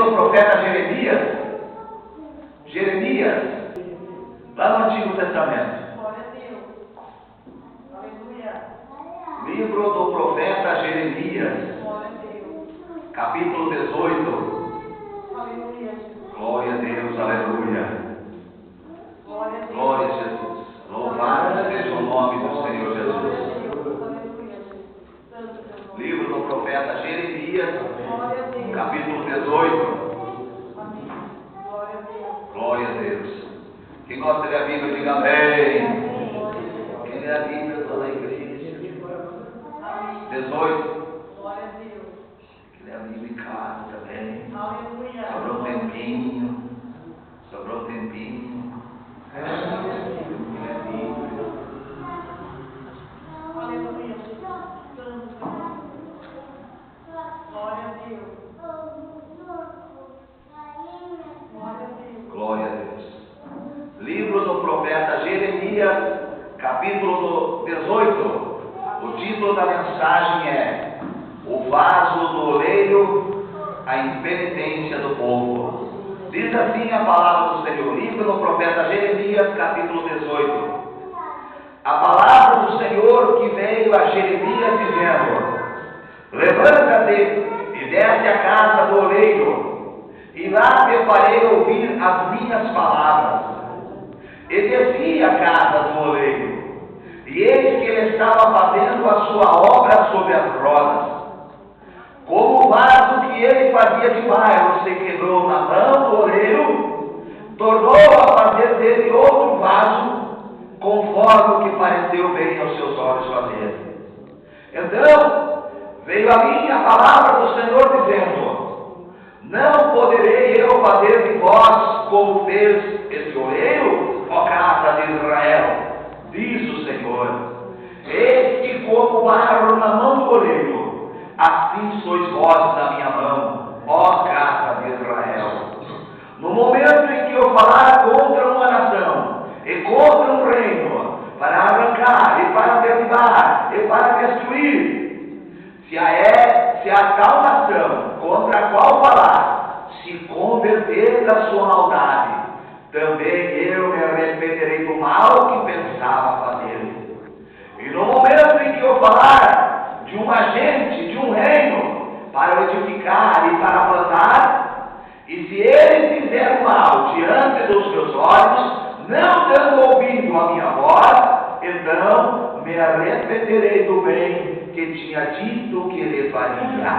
do profeta Jeremias. Jeremias, lá no Antigo Testamento. Glória a Deus. Aleluia. Livro do profeta Jeremias, Glória a Deus. capítulo 18. Aleluia, Jesus. Glória a Deus, aleluia. Glória a Deus. Glória a Jesus. Louvado seja o nome do Senhor Glória a Jesus. Deus. Aleluia, Jesus. Santo teu nome. Livro do profeta Jeremias, Glória a Deus. capítulo 18. Amém. Glória a Deus. Glória a Deus. Quem gosta de ler a Bíblia, diga amém. Glória a Deus. Quem lê a Bíblia, toda a igreja. Amém. 18. Glória a Deus. Quem lê a Bíblia em casa também. Aleluia. Sobrou um tempinho. Sobrou um tempinho. Quem lê a Bíblia. Aleluia, Jesus. Santo. Glória a Deus. Glória a Deus. Glória a Deus. Livro do profeta Jeremias, capítulo 18. O título da mensagem é O vaso do oleiro, a impenitência do povo. Diz assim a palavra do Senhor. Livro do profeta Jeremias, capítulo 18. A palavra do Senhor que veio a Jeremias dizendo: Levanta-te e desce à casa do oleiro, e lá te farei ouvir as minhas palavras. E desci à casa do oleiro, e eis que ele estava fazendo a sua obra sobre as rodas. Como o vaso que ele fazia de barro se quebrou na mão do oleiro, tornou a fazer dele outro vaso, conforme o que pareceu bem aos seus olhos fazer. Então veio a mim a palavra do Senhor dizendo: Não poderei eu fazer de vós como fez esse oleiro, ó casa de Israel, diz o Senhor. Eis que como barro na mão do oleiro, assim sois vós na minha mão, ó casa de Israel. No momento em que eu falar contra uma nação e contra um reino, para arrancar e para derribar e para destruir, se a tal nação contra a qual falar se converter da sua maldade, também eu me arrependerei do mal que pensava fazer. E no momento em que eu falar de uma gente, de um reino, para edificar e para plantar, e se ele fizer mal diante dos meus olhos, não dando ouvido à minha voz, então me arrependerei do bem que tinha dito que lhe faria.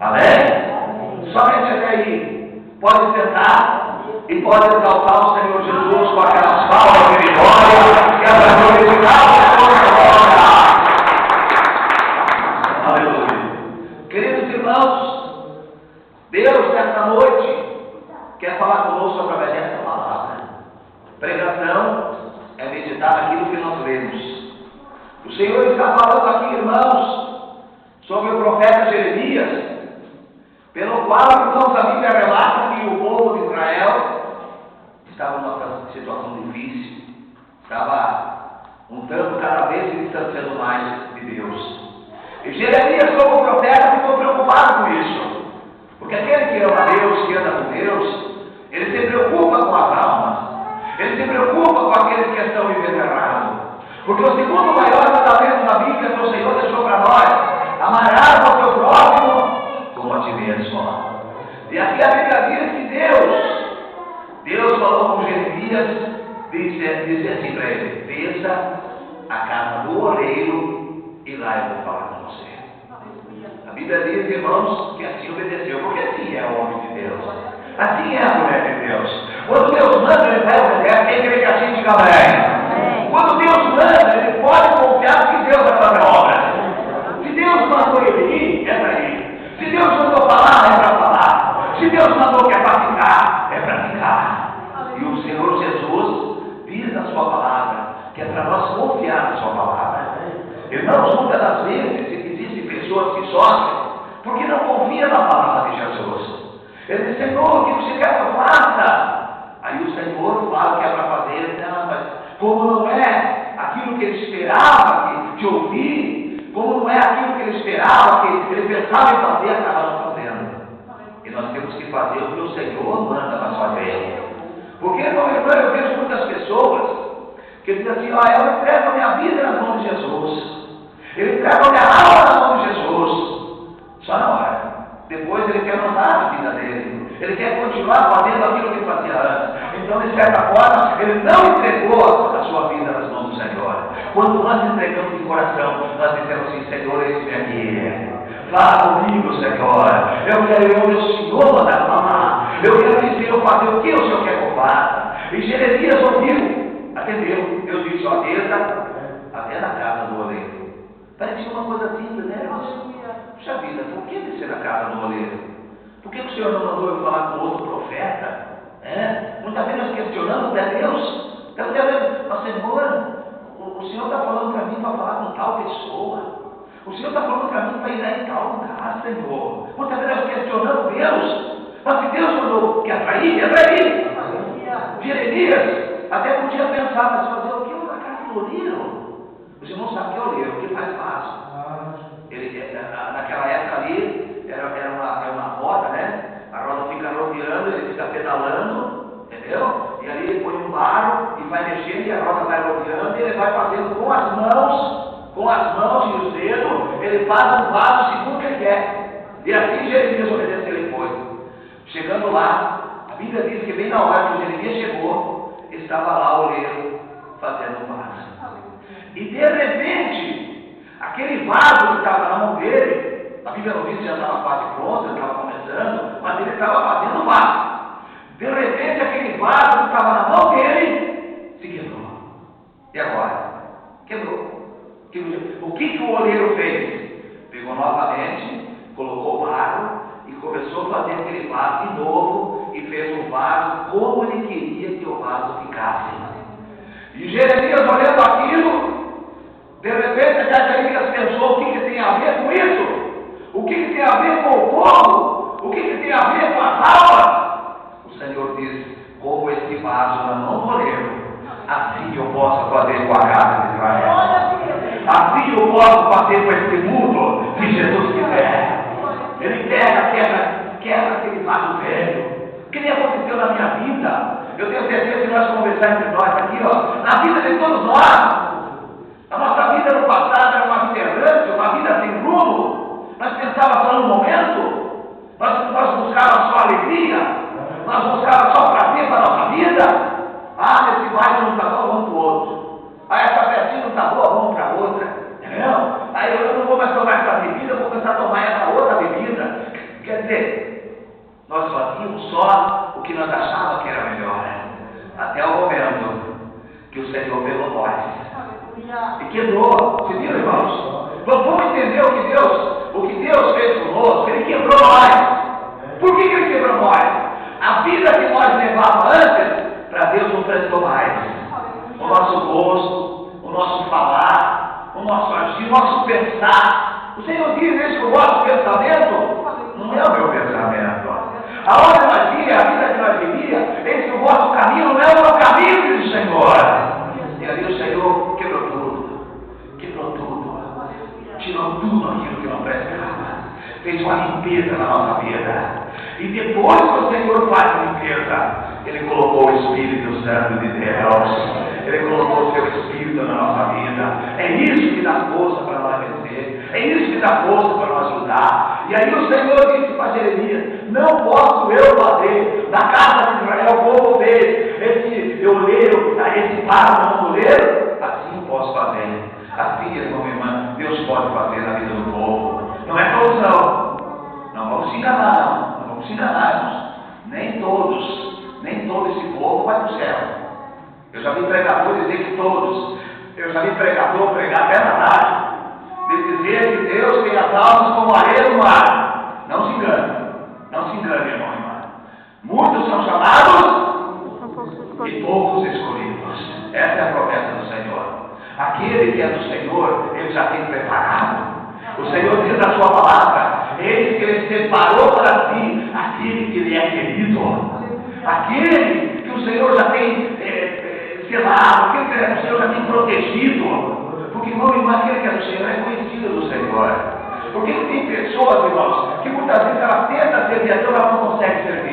Amém? Somente até aí. Pode sentar e pode exaltar o Senhor Jesus com aquelas palmas de vitória, que é para glorificar o Senhor. Aleluia. Queridos irmãos, Deus nesta noite quer falar conosco através desta palavra. Pregação é meditar naquilo que nós lemos. O Senhor está falando aqui, irmãos, sobre o profeta Jeremias, pelo qual, irmãos, a Bíblia relata que o povo de Israel estava numa situação difícil, estava um tanto cada vez se distanciando mais de Deus. E Jeremias, como profeta, ficou preocupado com isso, porque aquele que ama Deus, que anda com Deus, ele se preocupa com as almas, ele se preocupa com aqueles que estão vivendo errado, porque o segundo maior mandamento da Bíblia que o Senhor deixou para nós: amarás ao teu próximo como a ti mesmo. E aqui a Bíblia diz que Deus falou com Jeremias, disse assim para ele: desça à casa do oleiro e lá eu vou falar com você. A Bíblia diz, irmãos, que assim obedeceu, porque assim é o homem de Deus, assim é a mulher de Deus. Quando Deus manda, ele vai obedecer. Quem crê que assim diga amém. Quando Deus manda, ele pode confiar que Deus vai fazer a obra. Se Deus mandou ele ir, é para ir. Se Deus mandou falar, é para falar. Se Deus mandou que é para ficar, é para ficar. E o Senhor Jesus diz na sua palavra que é para nós confiar na sua palavra. Irmãos, muitas das vezes existem pessoas que sofrem porque não confiam na palavra de Jesus. Ele diz: Senhor, o que você quer que eu faça? Aí o Senhor fala o que é para fazer. Não, mas como não é aquilo que ele esperava de ouvir, como não é aquilo que ele esperava, que ele pensava em fazer, acaba não fazendo. E nós temos que que fazer o que o Senhor manda nós fazer. Porque, meu irmão, eu vejo muitas pessoas que dizem assim: eu entrego a minha vida nas mãos de Jesus, eu entrego a minha alma nas mãos de Jesus. Só na hora. Depois ele quer mandar a vida dele, ele quer continuar fazendo aquilo que fazia antes. Então, de certa forma, ele não entregou a sua vida nas mãos do Senhor. Quando nós entregamos de coração, nós dizemos assim: Senhor, eis-me aqui, fala comigo, Senhor, eu quero ouvir o Senhor mandar falar, eu quero dizer, eu fazer o que o Senhor quer que eu faça. E Jeremias ouviu, atendeu. Eu disse: ó, até na casa do oleiro. Parecia uma coisa simples, né, irmãos? Puxa vida, por que descer na casa do oleiro? Por que o Senhor não mandou eu falar com outro profeta? Muitas vezes nós questionamos até Deus. Então, Senhor, o Senhor está falando para mim para falar com tal pessoa. O Senhor está falando para mim para ir lá em tal lugar, Senhor. Muitas vezes nós questionamos Deus. Mas se Deus mandou, quer atrair, quer atrair. Jeremias até podia pensar, mas fazer o que na casa do oleiro? Os irmãos sabem que é oleiro, o que faz fácil. Naquela época ali, era uma roda, né? A roda fica rodeando, ele fica pedalando, entendeu? E ali ele põe um barro e vai mexendo, e a roda vai rodeando, e ele vai fazendo com as mãos e os dedos, ele faz um vaso segundo ele quer. E assim Jeremias obedeceu, ele foi. Chegando lá, a Bíblia diz que bem na hora que Jeremias chegou, estava lá o oleiro fazendo um vaso. E de repente, aquele vaso que estava na mão dele, a Bíblia não diz que já estava quase pronto, ele estava começando, mas ele estava fazendo o vaso. De repente, aquele vaso que estava na mão dele se quebrou. E agora? Quebrou. O que o oleiro fez? Pegou novamente, colocou o barro e começou a fazer aquele vaso de novo e fez um vaso como ele queria que o vaso ficasse. E Jeremias, olhando aquilo, de repente, Jeremias pensou: o que tem a ver com isso? O que tem a ver com o povo? O que tem a ver com as almas? O Senhor diz: como esse vaso na mão do oleiro, assim eu posso fazer com a casa de Israel. Assim eu posso fazer com esse mundo, se Jesus quiser. Ele quebra aquele vaso velho. O que nem aconteceu na minha vida? Eu tenho certeza que nós conversar entre nós aqui, na vida de todos nós. A nossa vida no passado era uma vida errante, uma vida sem rumo. Nós pensávamos só no momento, nós buscávamos só alegria, nós buscávamos só prazer para a nossa vida. Esse bairro não está bom, vamos para o outro. Essa festinha não está boa, vamos para outra. Entendeu? Aí eu não vou mais tomar essa bebida, eu vou começar a tomar essa outra bebida. Quer dizer, nós fazíamos só o que nós achávamos que era melhor, até o momento que o Senhor pegou nós e quebrou. Você viu, irmãos? Vamos entender o que Deus fez conosco. Ele quebrou nós. Por que ele quebrou nós? A vida que nós levávamos antes, para Deus não prestou mais. O nosso gosto, o nosso falar, o nosso agir, o nosso pensar. O Senhor diz isso: o vosso pensamento não é o meu pensamento. Aonde nós via, a vida que nós vivia, esse o vosso caminho não é o meu caminho, diz o Senhor. E ali o Senhor quebrou tudo, tirou tudo aquilo que não prestava, fez uma limpeza na nossa vida. E depois que o Senhor faz a limpeza, Ele colocou o Espírito Santo de Deus, Ele colocou o seu Espírito na nossa vida. É isso que dá força para nós vencer, é isso que dá força para nós lutar. E aí o Senhor disse para Jeremias: não posso eu fazer na casa de Israel como fez esse oleiro, esse barro no oleiro? Assim posso fazer. Assim, irmão e irmã, Deus pode fazer na vida do povo. Não é todos não. Não vamos se enganar, não vamos se enganar, irmãos. Nem todo esse povo vai para o céu. Eu já vi pregador dizer que todos. Eu já vi pregador pregar até na rádio, de dizer que Deus tem as almas como a areia do mar. Não se engane, irmão e irmã. Muitos são chamados e poucos escolhidos. Essa é a promessa do Senhor. Aquele que é do Senhor, Ele já tem preparado. O Senhor diz na sua palavra: eis que Ele separou para si aquele que lhe é querido, aquele que o Senhor já tem selado, aquele que o Senhor já tem protegido. Porque, irmão e irmã, aquele que é do Senhor é conhecido do Senhor. Porque tem pessoas, irmãos, que muitas vezes elas tentam servir a Deus, mas não conseguem servir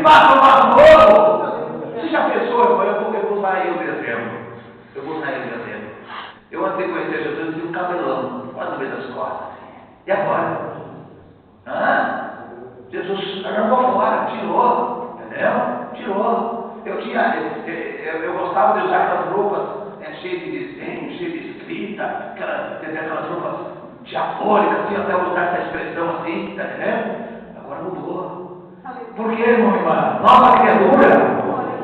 faça um vaso novo. Você já pensou, irmão? Eu vou usar ele de exemplo. Eu vou usar ele de exemplo. Eu antes de conhecer Jesus, eu tinha um cabelão, quase no meio das costas. E agora? Jesus arrancou fora, tirou, entendeu? Tirou. Eu gostava de usar aquelas roupas cheias de desenho, cheias de escrita, aquelas roupas diabólicas, assim, até usar essa expressão assim, tá entendendo? Agora mudou. Por quê, irmã? Nova criatura.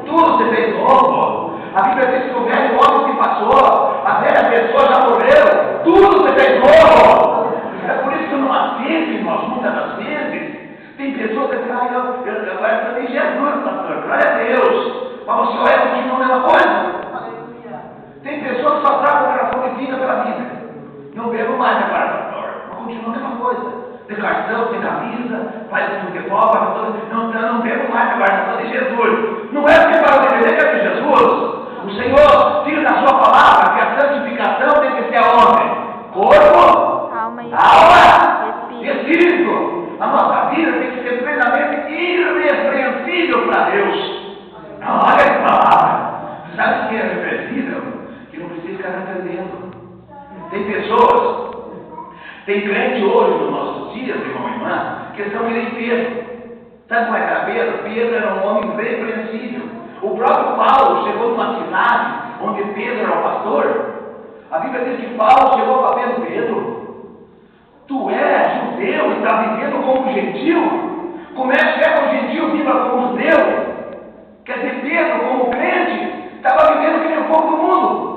Tudo se fez novo. A Bíblia diz que o velho homem se passou, a velha pessoa já morreu, tudo se fez novo. É por isso que numa vida, irmãos, muitas das vezes, tem pessoas que dizem, eu quero também Jesus, pastor, glória a Deus. Mas você olha e continua a mesma coisa. Tem pessoas que só tragam o garrafão de vinho pela vida. Não bebo mais agora, pastor. Mas continua a mesma coisa. De cartão, sem camisa, faz o futebol, não bebo mais agora, só de Jesus. Não é porque para o beber que é de Jesus. O Senhor diz na sua palavra que a santificação tem que ser aonde? Corpo, alma e espírito. A nossa vida tem que ser plenamente irrepreensível para Deus. Olha essa palavra. Sabe o que é irrepreensível? Que não precisa ficar aprendendo. Tem pessoas, tem crente hoje nos nossos dias, irmão e irmã, que são que nem Pedro. Sabe como é que era Pedro? Pedro era um homem irrepreensível. O próprio Paulo chegou numa cidade onde Pedro era o pastor. A Bíblia diz que Paulo chegou para Pedro, tu és judeu e está vivendo como gentil? Como é que é que o gentil viva como judeu? Quer dizer, Pedro, como crente, estava vivendo que nem o povo do mundo.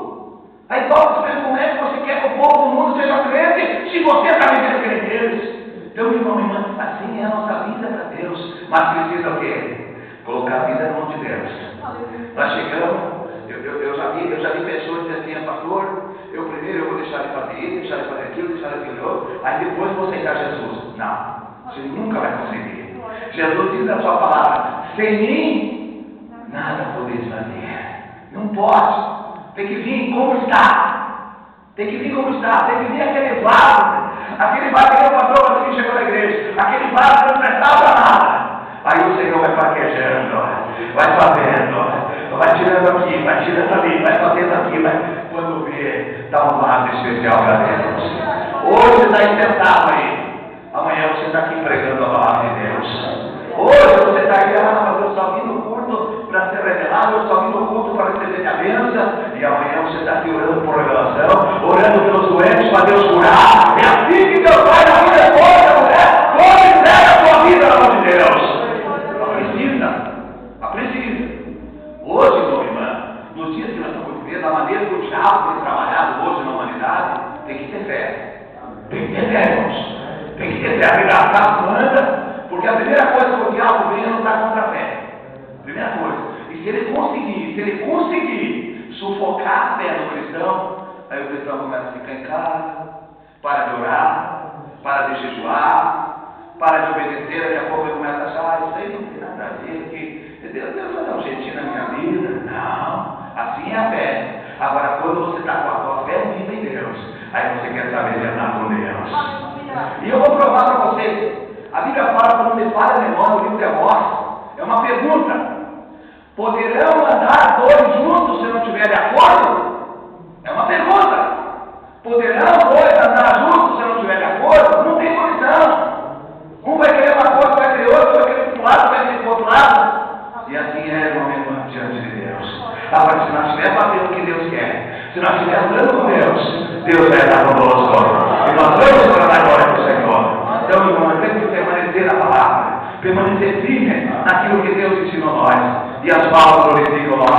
Aí Paulo diz, como é que você quer que o povo do mundo seja crente se você está vivendo que nem eles? Então, irmão, irmã, assim é a nossa vida para Deus. Mas precisa o quê? Colocar a vida na mão de Deus. Nós chegamos, eu já vi pessoas dizendo assim, pastor, eu vou deixar de fazer isso, deixar de fazer aquilo, deixar de fazer outro, aí depois vou aceitar Jesus. Não, você nunca vai conseguir. Jesus diz na sua palavra, sem mim, nada podeis fazer. Não pode. Tem que vir como está. Tem que vir como está. Tem que vir aquele vaso. Aquele vaso que eu passou quando ele chegou na igreja. Aquele vaso que não prestava para nada. Aí o Senhor vai fraquejando, vai fazendo, vai tirando aqui, vai tirando ali, vai fazendo aqui, vai. Quando vê, dá um vaso especial para Deus. Hoje você está sentado aí. Amanhã você está aqui pregando a palavra de Deus. Hoje você está aqui, mas eu só vim no culto para ser revelado, eu só vim no culto para receber minha bênção. E amanhã você está aqui orando por revelação, orando pelos doentes para Deus curar. É assim que Deus faz na vida de toda mulher. Como entrega a sua vida na mão de Deus. Precisa. Hoje, meu irmão, nos dias que nós estamos vivendo, da maneira que o diabo tem trabalhado hoje na humanidade, tem que ter fé. Tem que ter fé, irmãos. Tem que ter fé. A vibração manda, porque a primeira coisa que o diabo vem é lutar contra a fé. Primeira coisa. E se ele conseguir sufocar a fé do cristão, aí o cristão começa a ficar em casa, para de orar, para de jejuar, para de obedecer, daqui a pouco ele começa a achar, isso aí não tem nada a ver, que Deus vai dar um jeitinho na minha vida. Não, assim é a fé. Agora, quando você está com a tua fé viva em Deus, aí você quer saber de andar com Deus. E eu vou provar para vocês. A Bíblia fala, quando me fala de memória, no livro de Amós, é uma pergunta. Poderão andar dois juntos se não estiverem de acordo? É uma pergunta. Poderão dois andar juntos se não estiverem de acordo? Não tem condição. Um vai querer uma coisa, vai querer outra, vai querer para um lado, vai querer para o outro lado. E assim é, irmão, diante de Deus. Agora, se nós estivermos fazendo o que Deus quer, se nós estivermos andando com Deus vai estar conosco. E nós vamos para a glória do Senhor. Então, irmão, nós temos que permanecer na palavra, permanecer firme naquilo que Deus ensinou a nós. E as palavras glorificam nós.